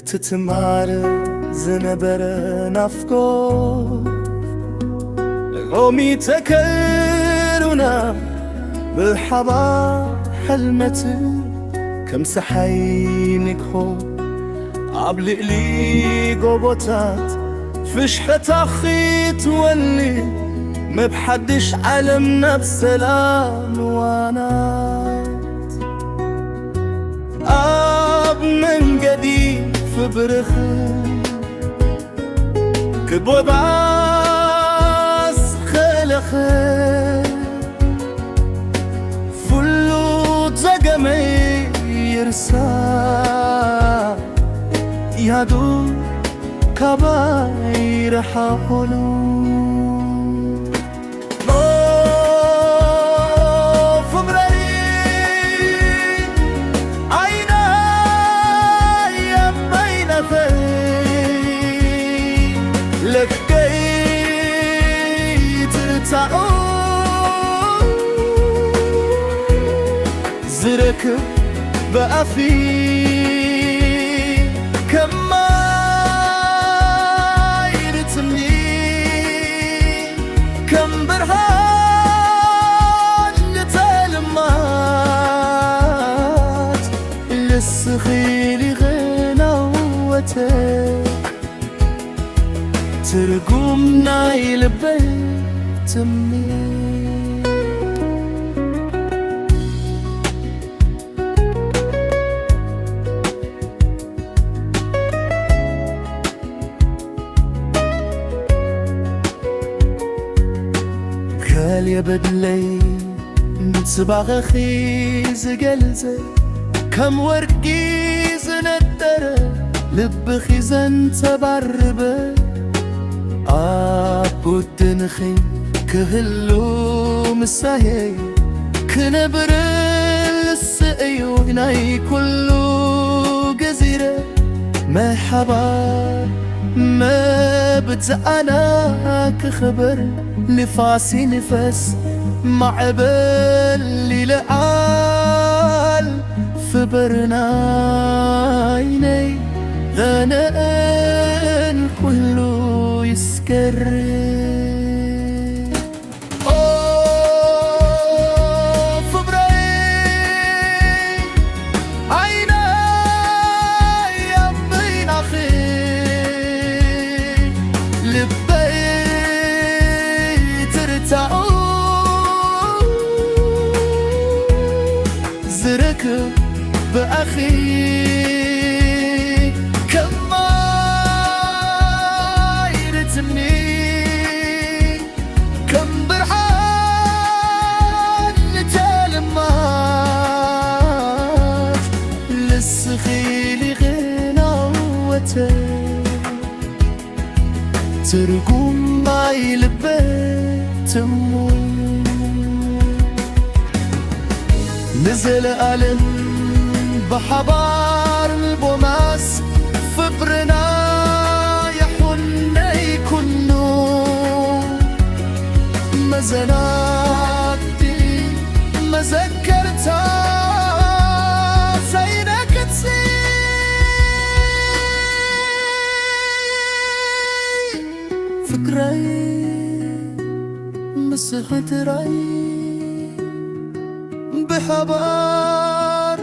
እትትማር ዝነበረ ናፍቆ ሎሚ ተከሩና ብሓባር ሕልመት ከም ፀሓይ ንግሆ ኣብ ልዕሊ ጎቦታት ፍሽሕታኺ ትወልድ መብሓድሽ ዓለም ናብ ሰላም ዋናት ኣብ መንገዲ ፍብርኽ ክቦባስ ኸለኸ ፍሉጥ ዘገመይ ይርሳ ያዱ ካባይ ረሓኾሉ لكي ترتعو زرك بقفي كما يرتمني كم برهان لتلمات للسخيل غنوته ትርጉም ናይ ልበይ ትምኒት ገል የበድለይ ንጽባቐኺ ዝገልጸ ከም ወርቂ ዝነጠረ ልብኺ ዘንጸባርበ أبودنخي كهلو مساهي كنبر السقيو ناي كلو جزيرة مرحبا ما بتزعنا كخبر نفاسي نفس معبل للعال فبرنايني غناء كلو يسكر فبراير عينا يبين أخي لبيت ترتعو زرك بأخي كم برحان لتلمات للسخيل غنوته ترقوم معي لبيت تموت نزل ألم بحبار البوماس فبرنا مزناتي مذكرتا زينك تسي فكري مسحت راي بحبار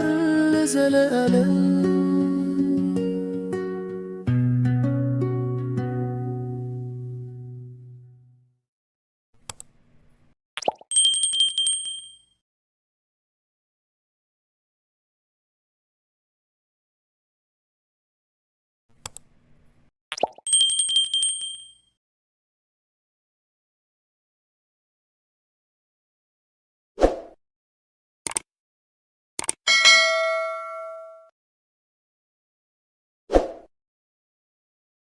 زلالة